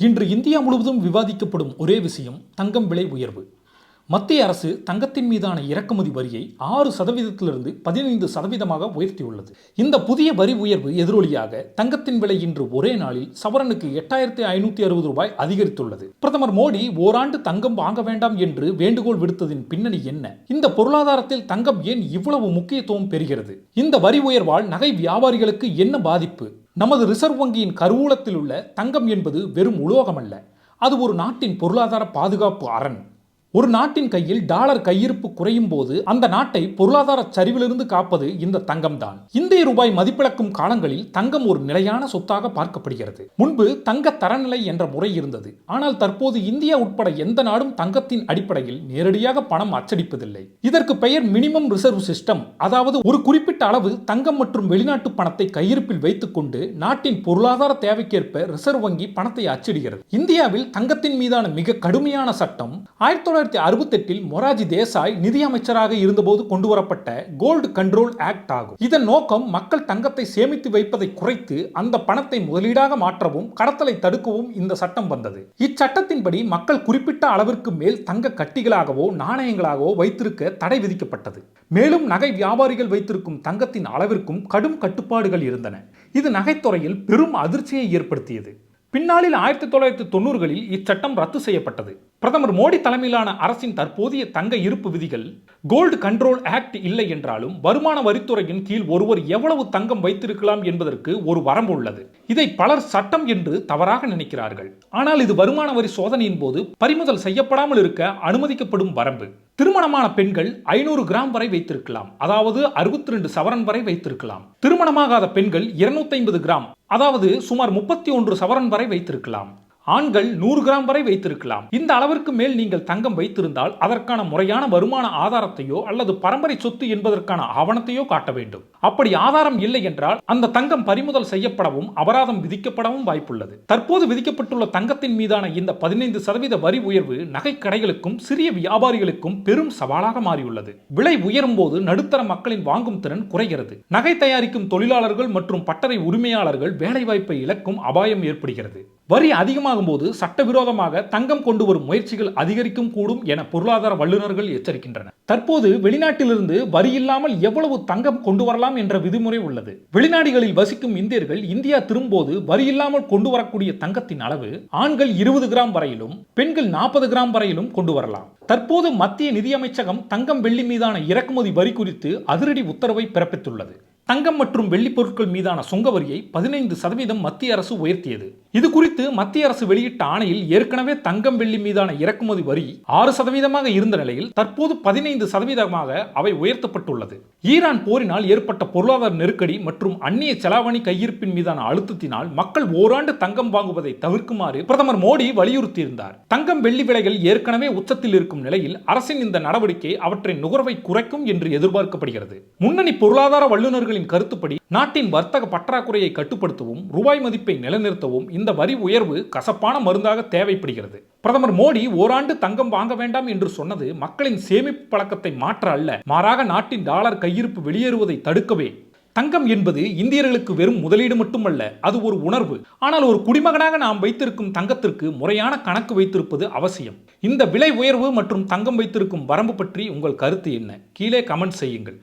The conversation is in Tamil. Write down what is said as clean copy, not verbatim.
இன்று இந்தியா முழுவதும் விவாதிக்கப்படும் ஒரே விஷயம் தங்கம் விலை உயர்வு. மத்திய அரசு தங்கத்தின் மீதான இறக்குமதி வரியை 6%லிருந்து 15% உயர்த்தியுள்ளது. இந்த புதிய வரி உயர்வு எதிரொலியாக தங்கத்தின் விலை இன்று ஒரே நாளில் சவரனுக்கு 8560 ரூபாய் அதிகரித்துள்ளது. பிரதமர் மோடி ஓராண்டு தங்கம் வாங்க வேண்டாம் என்று வேண்டுகோள் விடுத்ததின் பின்னணி என்ன? இந்த பொருளாதாரத்தில் தங்கம் ஏன் இவ்வளவு முக்கியத்துவம் பெறுகிறது? இந்த வரி உயர்வால் நகை வியாபாரிகளுக்கு என்ன பாதிப்பு? நமது ரிசர்வ் வங்கியின் கருவூலத்தில் உள்ள தங்கம் என்பது வெறும் உலோகமல்ல, அது ஒரு நாட்டின் பொருளாதார பாதுகாப்பு அரண். ஒரு நாட்டின் கையில் டாலர் கையிருப்பு குறையும் போது அந்த நாட்டை பொருளாதார சரிவிலிருந்து காப்பது இந்த தங்கம் தான். இந்திய ரூபாய் மதிப்பிழக்கும் காலங்களில் தங்கம் ஒரு நிலையான சொத்தாக பார்க்கப்படுகிறது. முன்பு தங்க தரநிலை என்ற முறை இருந்தது. ஆனால் தற்போது இந்தியா உட்பட எந்த நாடும் தங்கத்தின் அடிப்படையில் நேரடியாக பணம் அச்சடிப்பதில்லை. இதற்கு பெயர் மினிமம் ரிசர்வ் சிஸ்டம். அதாவது ஒரு குறிப்பிட்ட அளவு தங்கம் மற்றும் வெளிநாட்டு பணத்தை கையிருப்பில் வைத்துக் கொண்டு நாட்டின் பொருளாதார தேவைக்கேற்ப ரிசர்வ் வங்கி பணத்தை அச்சிடுகிறது. இந்தியாவில் தங்கத்தின் மீதான மிக கடுமையான சட்டம் 1968 மொராஜி தேசாய் நிதியமைச்சராக இருந்தபோது கொண்டுவரப்பட்ட கோல்டு கண்ட்ரோல் ஆக்ட் ஆகும். இதன் நோக்கம் மக்கள் தங்கத்தை சேமித்து வைப்பதை குறைத்து அந்த பணத்தை முதலீடாக மாற்றவும் கடத்தலை தடுக்கவும் இந்த சட்டம் வந்தது. இச்சட்டத்தின்படி மக்கள் குறிப்பிட்ட அளவிற்கு மேல் தங்க கட்டிகளாகவோ நாணயங்களாகவோ வைத்திருக்க தடை விதிக்கப்பட்டது. மேலும் நகை வியாபாரிகள் வைத்திருக்கும் தங்கத்தின் அளவிற்கும் கடும் கட்டுப்பாடுகள் இருந்தன. இது நகைத்துறையில் பெரும் அதிர்ச்சியை ஏற்படுத்தியது. பின்னாளில் 1990களில் இச்சட்டம் ரத்து செய்யப்பட்டது. பிரதமர் மோடி தலைமையிலான அரசின் தற்போதைய தங்க இருப்பு விதிகள் கோல்டு கண்ட்ரோல் ஆக்ட் இல்லை என்றாலும் வருமான வரித்துறையின் கீழ் ஒருவர் எவ்வளவு தங்கம் வைத்திருக்கலாம் என்பதற்கு ஒரு வரம்பு உள்ளது. இதை பலர் சட்டம் என்று தவறாக நினைக்கிறார்கள். ஆனால் இது வருமான வரி சோதனையின் போது பறிமுதல் செய்யப்படாமல் இருக்க அனுமதிக்கப்படும் வரம்பு. திருமணமான பெண்கள் 500 கிராம் வரை வைத்திருக்கலாம், அதாவது 62 சவரன் வரை வைத்திருக்கலாம். திருமணமாகாத பெண்கள் 250 கிராம், அதாவது சுமார் 31 சவரன் வரை வைத்திருக்கலாம். ஆண்கள் 100 கிராம் வரை வைத்திருக்கலாம். இந்த அளவிற்கு மேல் நீங்கள் தங்கம் வைத்திருந்தால் அதற்கான முறையான வருமான ஆதாரத்தையோ அல்லது பரம்பரை சொத்து என்பதற்கான ஆவணத்தையோ காட்ட வேண்டும். அப்படி ஆதாரம் இல்லை என்றால் அந்த தங்கம் பறிமுதல் செய்யப்படவும் அபராதம் விதிக்கப்படவும் வாய்ப்புள்ளது. தற்போது விதிக்கப்பட்டுள்ள தங்கத்தின் மீதான இந்த 15% வரி உயர்வு நகை கடைகளுக்கும் சிறிய வியாபாரிகளுக்கும் பெரும் சவாலாக மாறியுள்ளது. விலை உயரும் போது நடுத்தர மக்களின் வாங்கும் திறன் குறைகிறது. நகை தயாரிக்கும் தொழிலாளர்கள் மற்றும் பட்டறை உரிமையாளர்கள் வேலைவாய்ப்பை இழக்கும் அபாயம் ஏற்படுகிறது. வரி அதிகமாகும் போது சட்டவிரோதமாக தங்கம் கொண்டு வரும் முயற்சிகள் அதிகரிக்கும் கூடும் என பொருளாதார வல்லுநர்கள் எச்சரிக்கின்றனர். தற்போது வெளிநாட்டிலிருந்து வரி இல்லாமல் எவ்வளவு தங்கம் கொண்டு வரலாம் என்ற விதிமுறை உள்ளது. வெளிநாடுகளில் வசிக்கும் இந்தியர்கள் இந்தியா திரும்பும்போது வரி இல்லாமல் கொண்டு வரக்கூடிய தங்கத்தின் அளவு ஆண்கள் 20 கிராம் வரையிலும் பெண்கள் 40 கிராம் வரையிலும் கொண்டு வரலாம். தற்போது மத்திய நிதியமைச்சகம் தங்கம் வெள்ளி மீதான இறக்குமதி வரி குறித்து அதிரடி உத்தரவை பிறப்பித்துள்ளது. தங்கம் மற்றும் வெள்ளி பொருட்கள் மீதான சுங்க வரியை 15% மத்திய அரசு உயர்த்தியது. இது குறித்து மத்திய அரசு வெளியிட்ட ஆணையில் ஏற்கனவே தங்கம் வெள்ளி மீதான இறக்குமதி வரி 6% இருந்த நிலையில் தற்போது 15% அவை உயர்த்தப்பட்டுள்ளது. ஈரான் போரினால் ஏற்பட்ட பொருளாதார நெருக்கடி மற்றும் அந்நிய செலாவணி கையிருப்பின் மீதான அழுத்தத்தினால் மக்கள் ஓராண்டு தங்கம் வாங்குவதை தவிர்க்குமாறு பிரதமர் மோடி வலியுறுத்தியிருந்தார். தங்கம் வெள்ளி விலைகள் ஏற்கனவே உச்சத்தில் இருக்கும் நிலையில் அரசின் இந்த நடவடிக்கை அவற்றின் நுகர்வை குறைக்கும் என்று எதிர்பார்க்கப்படுகிறது. முன்னணி பொருளாதார வல்லுநர்களின் கருத்துப்படி நாட்டின் வர்த்தக பற்றாக்குறையை கட்டுப்படுத்தவும் ரூபாய் மதிப்பை நிலைநிறுத்தவும் இந்த வரி உயர்வு கசப்பான மருந்தாக தேவைப்படுகிறது. பிரதமர் மோடி ஓராண்டு தங்கம் வாங்க வேண்டாம் என்று சொன்னது மக்களின் சேமிப்பு பழக்கத்தை மாற்ற அல்ல, மாறாக நாட்டின் டாலர் கையிருப்பு வெளியேறுவதை தடுக்கவே. தங்கம் என்பது இந்தியர்களுக்கு வெறும் முதலீடு மட்டுமல்ல, அது ஒரு உணர்வு. ஆனால் ஒரு குடிமகனாக நாம் வைத்திருக்கும் தங்கத்திற்கு முறையான கணக்கு வைத்திருப்பது அவசியம். இந்த விலை உயர்வு மற்றும் தங்கம் வைத்திருக்கும் வரம்பு பற்றி உங்கள் கருத்து என்ன? கீழே கமெண்ட் செய்யுங்கள்.